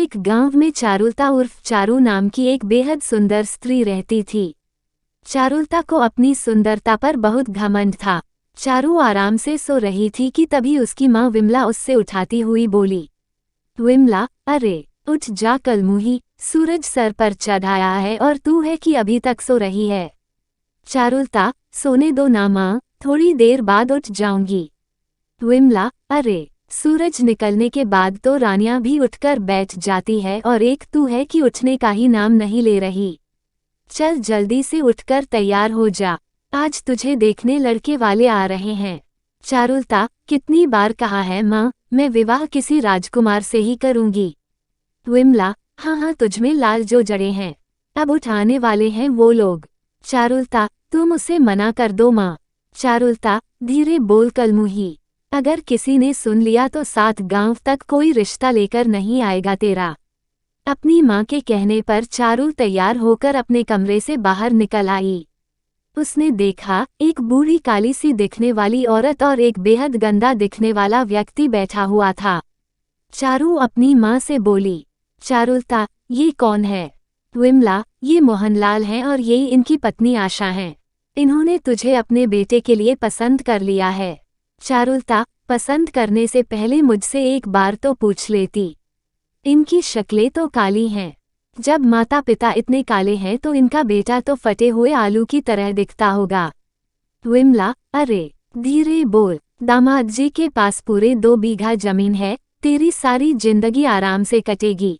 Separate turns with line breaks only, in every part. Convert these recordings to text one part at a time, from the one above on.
एक गांव में चारुलता उर्फ चारू नाम की एक बेहद सुंदर स्त्री रहती थी। चारुलता को अपनी सुंदरता पर बहुत घमंड था। चारू आराम से सो रही थी कि तभी उसकी माँ विमला उससे उठाती हुई बोली, विमला, अरे उठ जा कलमुही, सूरज सर पर चढ़ाया है और तू है कि अभी तक सो रही है। चारुलता, सोने दो ना माँ, थोड़ी देर बाद उठ जाऊंगी। विमला, अरे सूरज निकलने के बाद तो रानियां भी उठकर बैठ जाती है और एक तू है कि उठने का ही नाम नहीं ले रही। चल जल्दी से उठकर तैयार हो जा, आज तुझे देखने लड़के वाले आ रहे हैं। चारुलता, कितनी बार कहा है माँ, मैं विवाह किसी राजकुमार से ही करूंगी। विमला, हाँ तुझमें लाल जो जड़े हैं, अब उठाने वाले हैं वो लोग। चारुलता, तुम उसे मना कर दो माँ। चारुलता, धीरे बोल कलमुही, अगर किसी ने सुन लिया तो 7 गांव तक कोई रिश्ता लेकर नहीं आएगा तेरा। अपनी माँ के कहने पर चारू तैयार होकर अपने कमरे से बाहर निकल आई। उसने देखा एक बूढ़ी काली सी दिखने वाली औरत और एक बेहद गंदा दिखने वाला व्यक्ति बैठा हुआ था। चारू अपनी माँ से बोली, चारुलता, ये कौन है? विमला, ये मोहनलाल हैं और ये इनकी पत्नी आशा हैं। इन्होंने तुझे अपने बेटे के लिए पसंद कर लिया है। चारुलता, पसंद करने से पहले मुझसे एक बार तो पूछ लेती। इनकी शक्लें तो काली हैं। जब माता पिता इतने काले हैं तो इनका बेटा तो फटे हुए आलू की तरह दिखता होगा। विमला, अरे धीरे बोल, दामाद जी के पास पूरे 2 बीघा जमीन है, तेरी सारी जिंदगी आराम से कटेगी।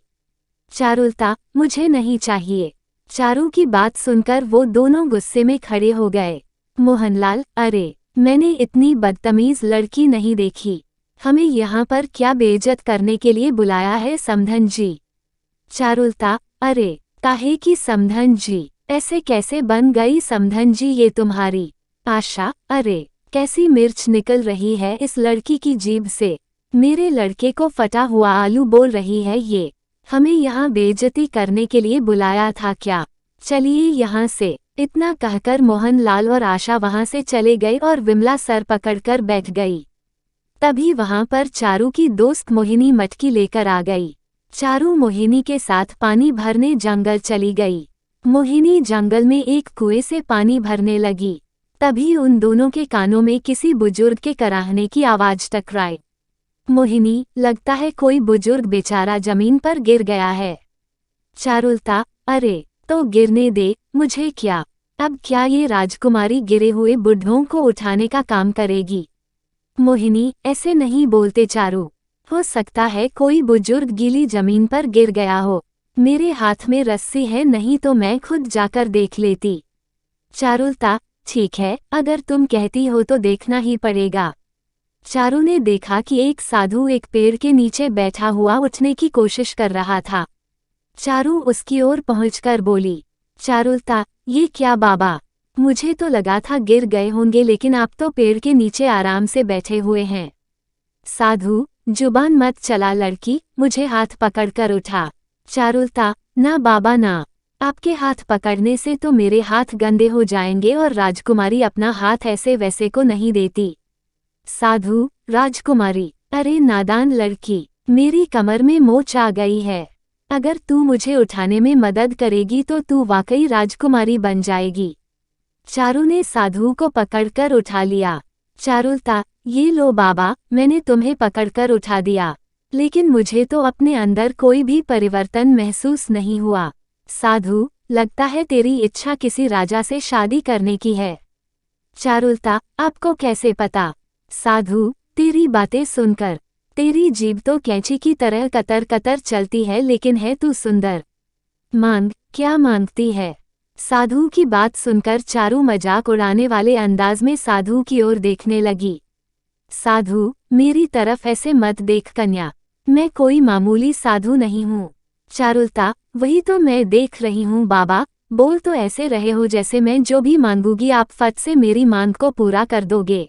चारुलता, मुझे नहीं चाहिए। चारू की बात सुनकर वो दोनों गुस्से में खड़े हो गए। मोहनलाल, अरे मैंने इतनी बदतमीज लड़की नहीं देखी। हमें यहाँ पर क्या बेइज्जत करने के लिए बुलाया है समधन जी? चारुलता, अरे काहे की समधन जी, ऐसे कैसे बन गई समधन जी ये तुम्हारी? आशा, अरे कैसी मिर्च निकल रही है इस लड़की की जीभ से। मेरे लड़के को फटा हुआ आलू बोल रही है ये। हमें यहाँ बेइज्जती करने के लिए बुलाया था क्या? चलिए यहाँ से। इतना कहकर मोहनलाल और आशा वहां से चले गए और विमला सर पकड़कर बैठ गई। तभी वहां पर चारू की दोस्त मोहिनी मटकी लेकर आ गई। चारू मोहिनी के साथ पानी भरने जंगल चली गई। मोहिनी जंगल में एक कुएं से पानी भरने लगी। तभी उन दोनों के कानों में किसी बुजुर्ग के कराहने की आवाज टकराई। मोहिनी, लगता है कोई बुजुर्ग बेचारा जमीन पर गिर गया है। चारुलता, अरे तो गिरने दे, मुझे क्या, अब क्या ये राजकुमारी गिरे हुए बुढ़ों को उठाने का काम करेगी? मोहिनी, ऐसे नहीं बोलते चारू, हो सकता है कोई बुजुर्ग गीली जमीन पर गिर गया हो। मेरे हाथ में रस्सी है, नहीं तो मैं खुद जाकर देख लेती। चारुलता, ठीक है, अगर तुम कहती हो तो देखना ही पड़ेगा। चारू ने देखा कि एक साधु एक पेड़ के नीचे बैठा हुआ उठने की कोशिश कर रहा था। चारू उसकी ओर पहुंचकर बोली, चारुलता, ये क्या बाबा, मुझे तो लगा था गिर गए होंगे, लेकिन आप तो पेड़ के नीचे आराम से बैठे हुए हैं। साधु, जुबान मत चला लड़की, मुझे हाथ पकड़कर उठा। चारुलता, ना बाबा ना, आपके हाथ पकड़ने से तो मेरे हाथ गंदे हो जाएंगे और राजकुमारी अपना हाथ ऐसे वैसे को नहीं देती। साधु, राजकुमारी, अरे नादान लड़की, मेरी कमर में मोच आ गई है। अगर तू मुझे उठाने में मदद करेगी तो तू वाकई राजकुमारी बन जाएगी। चारू ने साधु को पकड़कर उठा लिया। चारुलता, ये लो बाबा, मैंने तुम्हें पकड़कर उठा दिया, लेकिन मुझे तो अपने अंदर कोई भी परिवर्तन महसूस नहीं हुआ। साधु, लगता है तेरी इच्छा किसी राजा से शादी करने की है। चारुलता, आपको कैसे पता? साधु, तेरी बातें सुनकर। तेरी जीभ तो कैंची की तरह कतर कतर चलती है, लेकिन है तू सुंदर। मांग, क्या मांगती है? साधु की बात सुनकर चारू मजाक उड़ाने वाले अंदाज में साधु की ओर देखने लगी। साधु, मेरी तरफ ऐसे मत देख कन्या, मैं कोई मामूली साधु नहीं हूँ। चारुलता, वही तो मैं देख रही हूँ बाबा, बोल तो ऐसे रहे हो जैसे मैं जो भी मांगूंगी आप फट से मेरी मांग को पूरा कर दोगे।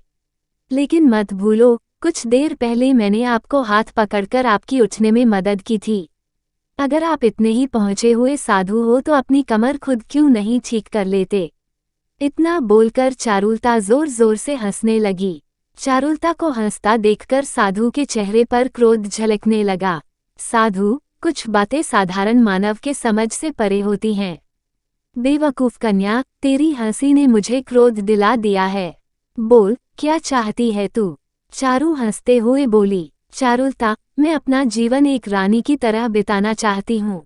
लेकिन मत भूलो, कुछ देर पहले मैंने आपको हाथ पकड़कर आपकी उठने में मदद की थी। अगर आप इतने ही पहुंचे हुए साधु हो तो अपनी कमर खुद क्यों नहीं ठीक कर लेते? इतना बोलकर चारुलता जोर जोर से हंसने लगी। चारुलता को हंसता देखकर साधु के चेहरे पर क्रोध झलकने लगा। साधु, कुछ बातें साधारण मानव के समझ से परे होती हैं। बेवकूफ कन्या, तेरी हंसी ने मुझे क्रोध दिला दिया है। बोल, क्या चाहती है तू? चारू हंसते हुए बोली। चारुलता, मैं अपना जीवन एक रानी की तरह बिताना चाहती हूँ।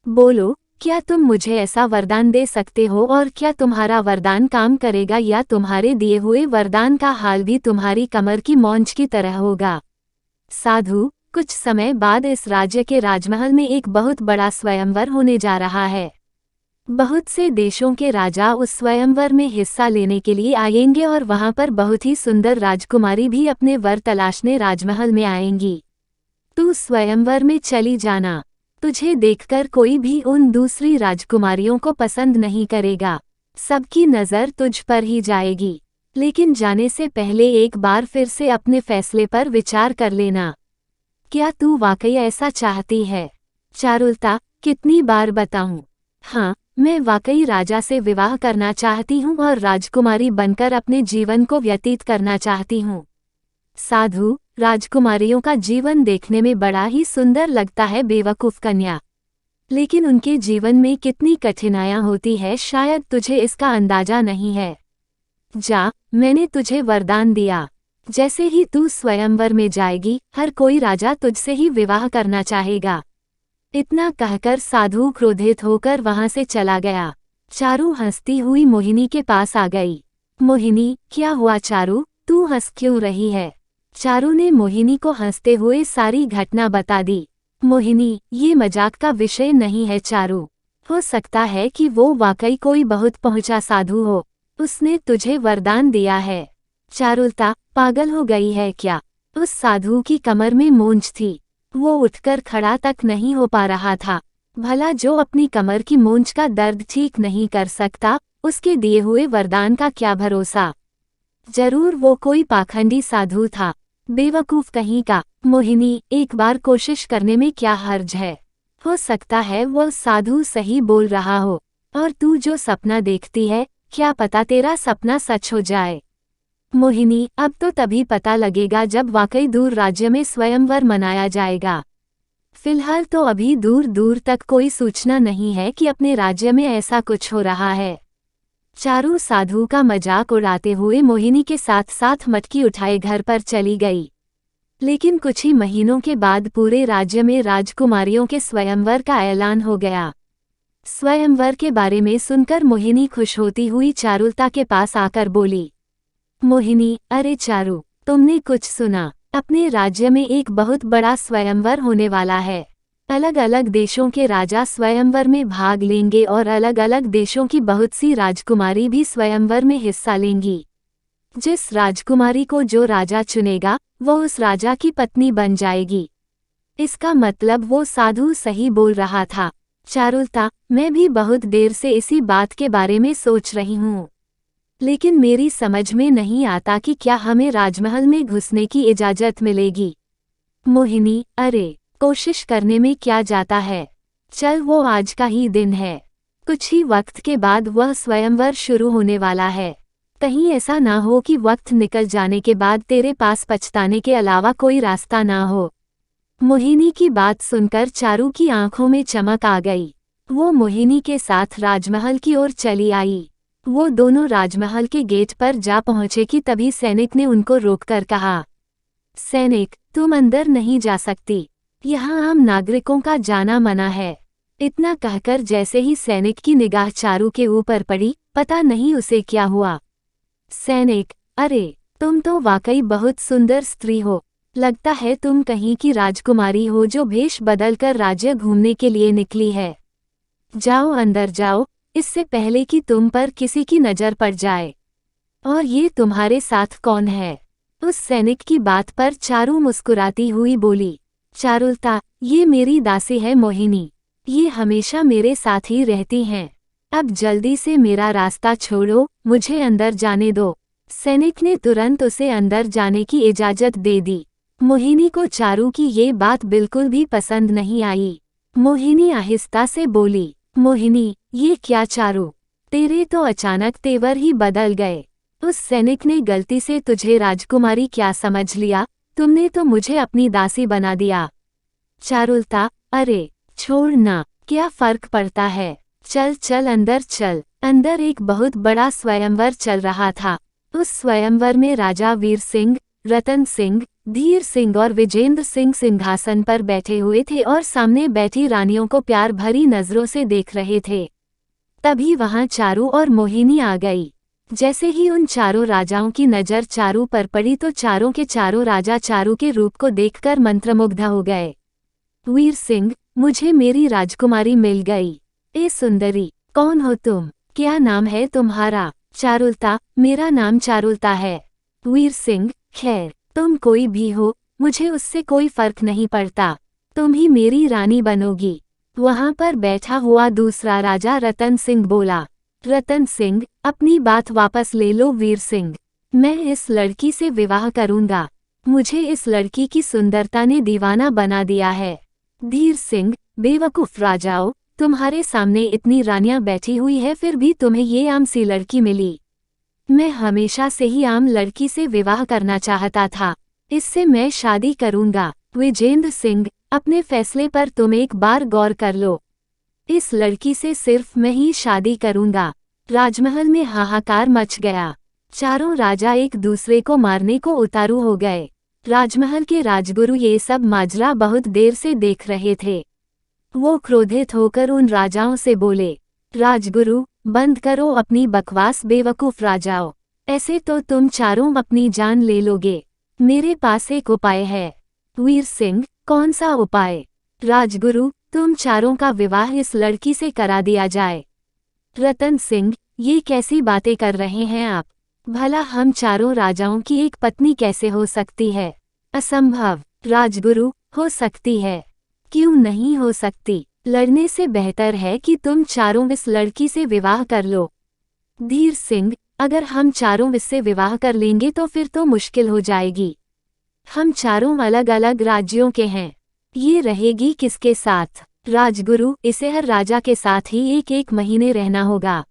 बोलो, क्या तुम मुझे ऐसा वरदान दे सकते हो और क्या तुम्हारा वरदान काम करेगा या तुम्हारे दिए हुए वरदान का हाल भी तुम्हारी कमर की मौंज की तरह होगा? साधु, कुछ समय बाद इस राज्य के राजमहल में एक बहुत बड़ा स्वयंवर होने जा रहा है। बहुत से देशों के राजा उस स्वयंवर में हिस्सा लेने के लिए आएंगे और वहां पर बहुत ही सुंदर राजकुमारी भी अपने वर तलाशने राजमहल में आएंगी। तू स्वयंवर में चली जाना। तुझे देखकर कोई भी उन दूसरी राजकुमारियों को पसंद नहीं करेगा। सबकी नज़र तुझ पर ही जाएगी। लेकिन जाने से पहले एक बार फिर से अपने फैसले पर विचार कर लेना। क्या तू वाकई ऐसा चाहती है? चारुलता, कितनी बार बताऊं? हाँ, मैं वाकई राजा से विवाह करना चाहती हूँ और राजकुमारी बनकर अपने जीवन को व्यतीत करना चाहती हूँ। साधु, राजकुमारियों का जीवन देखने में बड़ा ही सुंदर लगता है बेवकूफ कन्या। लेकिन उनके जीवन में कितनी कठिनाइयाँ होती है शायद तुझे इसका अंदाजा नहीं है। जा, मैंने तुझे वरदान दिया। जैसे ही तू स्वयंवर में जाएगी, हर कोई राजा तुझसे ही विवाह करना चाहेगा। इतना कहकर साधु क्रोधित होकर वहां से चला गया। चारू हंसती हुई मोहिनी के पास आ गई। मोहिनी, क्या हुआ चारू, तू हंस क्यों रही है? चारू ने मोहिनी को हंसते हुए सारी घटना बता दी। मोहिनी, ये मजाक का विषय नहीं है चारू। हो सकता है कि वो वाकई कोई बहुत पहुंचा साधु हो। उसने तुझे वरदान दिया है। चारुलता, पागल हो गई है क्या? उस साधु की कमर में मूंछ थी। वो उठकर खड़ा तक नहीं हो पा रहा था। भला जो अपनी कमर की मूंछ का दर्द ठीक नहीं कर सकता, उसके दिए हुए वरदान का क्या भरोसा? जरूर वो कोई पाखंडी साधु था। बेवकूफ कहीं का। मोहिनी, एक बार कोशिश करने में क्या हर्ज है? हो सकता है वो साधु सही बोल रहा हो। और तू जो सपना देखती है, क्या पता तेरा सपना सच हो जाए। मोहिनी, अब तो तभी पता लगेगा जब वाकई दूर राज्य में स्वयंवर मनाया जाएगा। फिलहाल तो अभी दूर दूर तक कोई सूचना नहीं है कि अपने राज्य में ऐसा कुछ हो रहा है। चारू साधु का मजाक उड़ाते हुए मोहिनी के साथ साथ मटकी उठाए घर पर चली गई। लेकिन कुछ ही महीनों के बाद पूरे राज्य में राजकुमारियों के स्वयंवर का ऐलान हो गया। स्वयंवर के बारे में सुनकर मोहिनी खुश होती हुई चारुलता के पास आकर बोली। मोहिनी, अरे चारू, तुमने कुछ सुना? अपने राज्य में एक बहुत बड़ा स्वयंवर होने वाला है। अलग अलग देशों के राजा स्वयंवर में भाग लेंगे और अलग अलग देशों की बहुत सी राजकुमारी भी स्वयंवर में हिस्सा लेंगी। जिस राजकुमारी को जो राजा चुनेगा, वो उस राजा की पत्नी बन जाएगी। इसका मतलब वो साधु सही बोल रहा था। चारुलता, मैं भी बहुत देर से इसी बात के बारे में सोच रही हूँ। लेकिन मेरी समझ में नहीं आता कि क्या हमें राजमहल में घुसने की इजाज़त मिलेगी। मोहिनी, अरे, कोशिश करने में क्या जाता है। चल, वो आज का ही दिन है। कुछ ही वक्त के बाद वह स्वयंवर शुरू होने वाला है। कहीं ऐसा ना हो कि वक्त निकल जाने के बाद तेरे पास पछताने के अलावा कोई रास्ता ना हो। मोहिनी की बात सुनकर चारू की आंखों में चमक आ गई। वो मोहिनी के साथ राजमहल की ओर चली आई। वो दोनों राजमहल के गेट पर जा पहुंचे कि तभी सैनिक ने उनको रोककर कहा, सैनिक, तुम अंदर नहीं जा सकती। यहाँ आम नागरिकों का जाना मना है। इतना कहकर जैसे ही सैनिक की निगाह चारू के ऊपर पड़ी, पता नहीं उसे क्या हुआ। सैनिक, अरे, तुम तो वाकई बहुत सुंदर स्त्री हो। लगता है तुम कहीं की राजकुमारी हो जो भेष बदलकर राज्य घूमने के लिए निकली है। जाओ, अंदर जाओ, इससे पहले कि तुम पर किसी की नज़र पड़ जाए। और ये तुम्हारे साथ कौन है? उस सैनिक की बात पर चारू मुस्कुराती हुई बोली। चारुलता, ये मेरी दासी है मोहिनी। ये हमेशा मेरे साथ ही रहती हैं। अब जल्दी से मेरा रास्ता छोड़ो, मुझे अंदर जाने दो। सैनिक ने तुरंत उसे अंदर जाने की इजाज़त दे दी। मोहिनी को चारू की ये बात बिल्कुल भी पसंद नहीं आई। मोहिनी आहिस्ता से बोली, मोहिनी, ये क्या चारू, तेरे तो अचानक तेवर ही बदल गए। उस सैनिक ने गलती से तुझे राजकुमारी क्या समझ लिया? तुमने तो मुझे अपनी दासी बना दिया। चारुलता, अरे छोड़ ना, क्या फर्क पड़ता है, चल चल अंदर चल। अंदर एक बहुत बड़ा स्वयंवर चल रहा था। उस स्वयंवर में राजा वीर सिंह, रतन सिंह, धीर सिंह और विजेंद्र सिंह सिंहासन पर बैठे हुए थे और सामने बैठी रानियों को प्यार भरी नजरों से देख रहे थे। तभी वहां चारू और मोहिनी आ गई। जैसे ही उन चारों राजाओं की नजर चारू पर पड़ी तो चारों के चारों राजा चारू के रूप को देखकर मंत्रमुग्ध हो गए। वीर सिंह, मुझे मेरी राजकुमारी मिल गई। ए सुंदरी, कौन हो तुम, क्या नाम है तुम्हारा? चारुलता, मेरा नाम चारुलता है। वीर सिंह, खैर तुम कोई भी हो, मुझे उससे कोई फर्क नहीं पड़ता, तुम ही मेरी रानी बनोगी। वहां पर बैठा हुआ दूसरा राजा रतन सिंह बोला। रतन सिंह, अपनी बात वापस ले लो वीर सिंह, मैं इस लड़की से विवाह करूंगा। मुझे इस लड़की की सुंदरता ने दीवाना बना दिया है। धीर सिंह, बेवकूफ राजाओं, तुम्हारे सामने इतनी रानियां बैठी हुई है फिर भी तुम्हें ये आम सी लड़की मिली। मैं हमेशा से ही आम लड़की से विवाह करना चाहता था, इससे मैं शादी करूंगा। विजेंद्र सिंह, अपने फैसले पर तुम एक बार गौर कर लो। इस लड़की से सिर्फ मैं ही शादी करूंगा। राजमहल में हाहाकार मच गया। चारों राजा एक दूसरे को मारने को उतारू हो गए। राजमहल के राजगुरु ये सब माजरा बहुत देर से देख रहे थे। वो क्रोधित होकर उन राजाओं से बोले, राजगुरु, बंद करो अपनी बकवास बेवकूफ राजाओं, ऐसे तो तुम चारों अपनी जान ले लोगे। मेरे पास एक उपाय है। वीर सिंह, कौन सा उपाय? राजगुरु, तुम चारों का विवाह इस लड़की से करा दिया जाए। रतन सिंह, ये कैसी बातें कर रहे हैं आप? भला हम चारों राजाओं की एक पत्नी कैसे हो सकती है? असंभव। राजगुरु, हो सकती है। क्यों नहीं हो सकती? लड़ने से बेहतर है कि तुम चारों इस लड़की से विवाह कर लो। धीर सिंह, अगर हम चारों इससे विवाह कर लेंगे तो फिर तो मुश्किल हो जाएगी। हम चारों अलग अलग राज्यों के हैं, ये रहेगी किसके साथ? राजगुरु, इसे हर राजा के साथ ही एक एक महीने रहना होगा।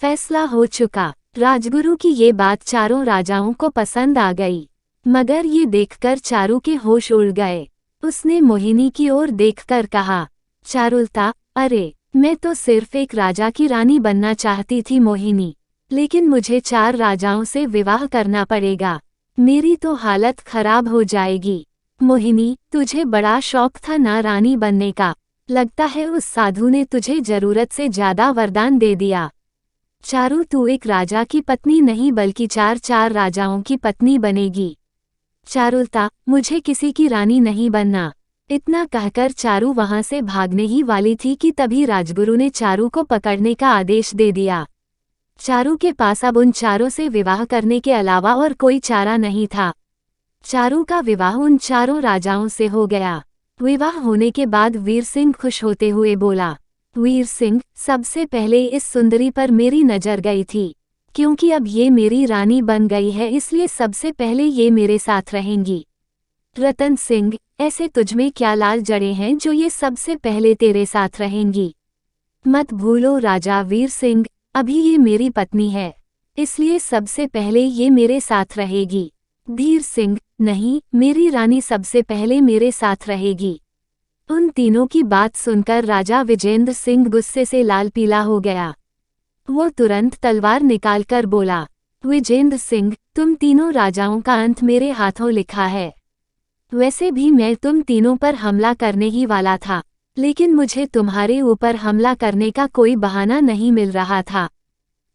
फैसला हो चुका। राजगुरु की ये बात चारों राजाओं को पसंद आ गई, मगर ये देखकर चारू के होश उड़ गए। उसने मोहिनी की ओर देखकर कहा, चारुलता, अरे मैं तो सिर्फ एक राजा की रानी बनना चाहती थी मोहिनी, लेकिन मुझे 4 राजाओं से विवाह करना पड़ेगा, मेरी तो हालत खराब हो जाएगी। मोहिनी, तुझे बड़ा शौक था ना रानी बनने का, लगता है उस साधु ने तुझे जरूरत से ज्यादा वरदान दे दिया। चारू, तू एक राजा की पत्नी नहीं बल्कि 4 राजाओं की पत्नी बनेगी। चारुलता, मुझे किसी की रानी नहीं बनना। इतना कहकर चारू वहां से भागने ही वाली थी कि तभी राजगुरु ने चारू को पकड़ने का आदेश दे दिया। चारू के पास अब उन चारों से विवाह करने के अलावा और कोई चारा नहीं था। चारू का विवाह उन चारों राजाओं से हो गया। विवाह होने के बाद वीर सिंह खुश होते हुए बोला, वीर सिंह, सबसे पहले इस सुंदरी पर मेरी नजर गई थी, क्योंकि अब ये मेरी रानी बन गई है इसलिए सबसे पहले ये मेरे साथ रहेंगी। रतन सिंह, ऐसे तुझमें क्या लाल जड़े हैं जो ये सबसे पहले तेरे साथ रहेंगी? मत भूलो राजा वीर सिंह, अभी ये मेरी पत्नी है, इसलिए सबसे पहले ये मेरे साथ रहेगी। धीर सिंह, नहीं, मेरी रानी सबसे पहले मेरे साथ रहेगी। उन तीनों की बात सुनकर राजा विजेंद्र सिंह गुस्से से लाल पीला हो गया। वो तुरंत तलवार निकालकर बोला, विजेंद्र सिंह, तुम तीनों राजाओं का अंत मेरे हाथों लिखा है। वैसे भी मैं तुम तीनों पर हमला करने ही वाला था, लेकिन मुझे तुम्हारे ऊपर हमला करने का कोई बहाना नहीं मिल रहा था।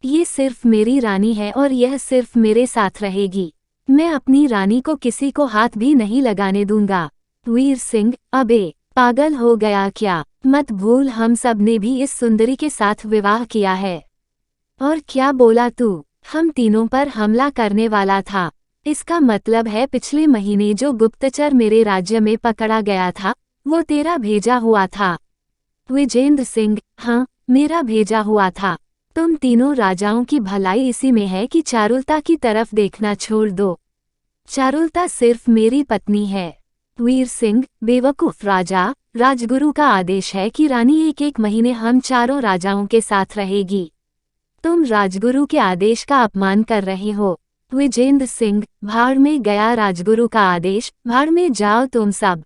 ये सिर्फ मेरी रानी है और यह सिर्फ मेरे साथ रहेगी। मैं अपनी रानी को किसी को हाथ भी नहीं लगाने दूंगा। वीर सिंह, अबे पागल हो गया क्या? मत भूल हम सब ने भी इस सुंदरी के साथ विवाह किया है। और क्या बोला तू? हम तीनों पर हमला करने वाला था। इसका मतलब है पिछले महीने जो गुप्तचर मेरे राज्य में पकड़ा गया था, वो तेरा भेजा हुआ था। विजेंद्र सिंह, हाँ, मेरा भेजा हुआ था। तुम तीनों राजाओं की भलाई इसी में है कि चारुलता की तरफ देखना छोड़ दो। चारुलता सिर्फ मेरी पत्नी है। वीर सिंह, बेवकूफ राजा, राजगुरु का आदेश है कि रानी एक एक महीने हम चारों राजाओं के साथ रहेगी। तुम राजगुरु के आदेश का अपमान कर रहे हो। विजेंद्र सिंह, भाड़ में गया राजगुरु का आदेश, भाड़ में जाओ तुम सब।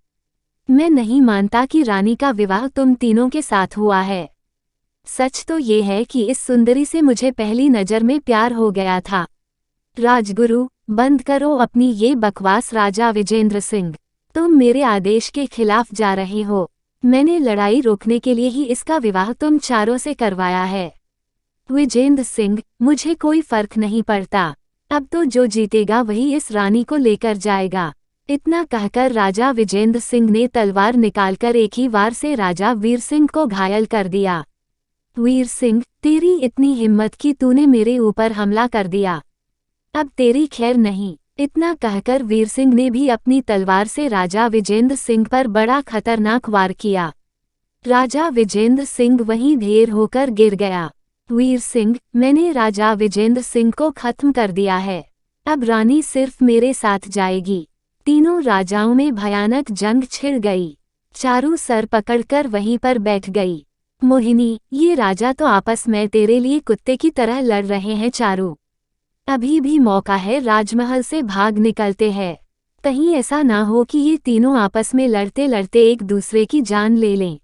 मैं नहीं मानता कि रानी का विवाह तुम तीनों के साथ हुआ है। सच तो ये है कि इस सुंदरी से मुझे पहली नज़र में प्यार हो गया था। राजगुरु, बंद करो अपनी ये बकवास। राजा विजेंद्र सिंह, तुम मेरे आदेश के खिलाफ जा रहे हो। मैंने लड़ाई रोकने के लिए ही इसका विवाह तुम चारों से करवाया है। विजेंद्र सिंह, मुझे कोई फर्क नहीं पड़ता। अब तो जो जीतेगा वही इस रानी को लेकर जाएगा। इतना कहकर राजा विजेंद्र सिंह ने तलवार निकालकर एक ही वार से राजा वीर सिंह को घायल कर दिया। वीर सिंह, तेरी इतनी हिम्मत कि तूने मेरे ऊपर हमला कर दिया। अब तेरी खैर नहीं। इतना कहकर वीर सिंह ने भी अपनी तलवार से राजा विजेंद्र सिंह पर बड़ा खतरनाक वार किया। राजा विजेंद्र सिंह वहीं ढेर होकर गिर गया। वीर सिंह, मैंने राजा विजेंद्र सिंह को खत्म कर दिया है। अब रानी सिर्फ मेरे साथ जाएगी। तीनों राजाओं में भयानक जंग छिड़ गई। चारू सर पकड़कर वहीं पर बैठ गई। मोहिनी, ये राजा तो आपस में तेरे लिए कुत्ते की तरह लड़ रहे हैं। चारू, अभी भी मौका है, राजमहल से भाग निकलते हैं। कहीं ऐसा ना हो कि ये तीनों आपस में लड़ते लड़ते एक दूसरे की जान ले लें।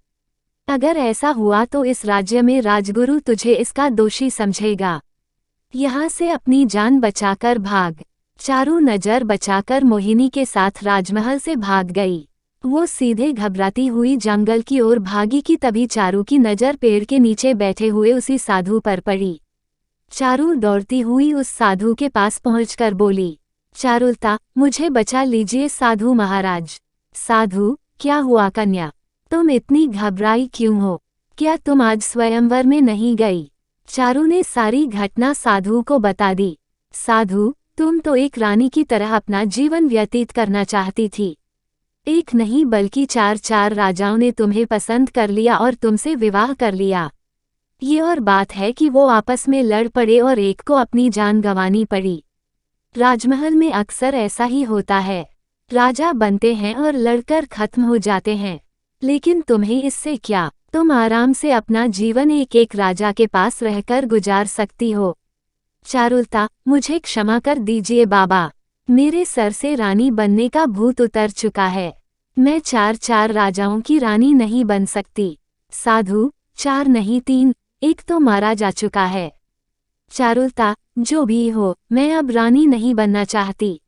अगर ऐसा हुआ तो इस राज्य में राजगुरु तुझे इसका दोषी समझेगा। यहाँ से अपनी जान बचाकर भाग। चारू नजर बचाकर मोहिनी के साथ राजमहल से भाग गई। वो सीधे घबराती हुई जंगल की ओर भागी कि तभी चारू की नजर पेड़ के नीचे बैठे हुए उसी साधु पर पड़ी। चारू दौड़ती हुई उस साधु के पास पहुंचकर बोली, चारुलता, मुझे बचा लीजिए साधु महाराज। साधु, क्या हुआ कन्या? तुम इतनी घबराई क्यों हो? क्या तुम आज स्वयंवर में नहीं गई? चारू ने सारी घटना साधु को बता दी। साधु, तुम तो एक रानी की तरह अपना जीवन व्यतीत करना चाहती थी। एक नहीं बल्कि चार राजाओं ने तुम्हें पसंद कर लिया और तुमसे विवाह कर लिया। ये और बात है कि वो आपस में लड़ पड़े और एक को अपनी जान गंवानी पड़ी। राजमहल में अक्सर ऐसा ही होता है। राजा बनते हैं और लड़कर खत्म हो जाते हैं। लेकिन तुम्हें इससे क्या? तुम आराम से अपना जीवन एक एक राजा के पास रहकर गुजार सकती हो। चारुलता, मुझे क्षमा कर दीजिए बाबा। मेरे सर से रानी बनने का भूत उतर चुका है। मैं चार राजाओं की रानी नहीं बन सकती। साधु, 4 नहीं 3, एक तो मारा जा चुका है। चारुलता, जो भी हो, मैं अब रानी नहीं बनना चाहती।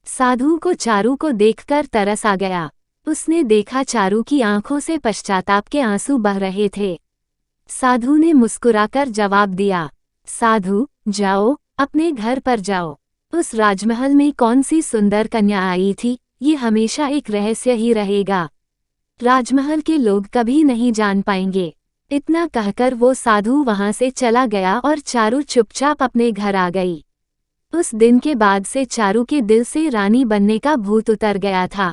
साधु को चारू को देखकर तरस आ गया। उसने देखा चारू की आंखों से पश्चाताप के आंसू बह रहे थे। साधु ने मुस्कुराकर जवाब दिया, साधु, जाओ, अपने घर पर जाओ। उस राजमहल में कौन सी सुंदर कन्या आई थी, ये हमेशा एक रहस्य ही रहेगा। राजमहल के लोग कभी नहीं जान पाएंगे। इतना कहकर वो साधु वहां से चला गया और चारू चुपचाप अपने घर आ गई। उस दिन के बाद से चारू के दिल से रानी बनने का भूत उतर गया था।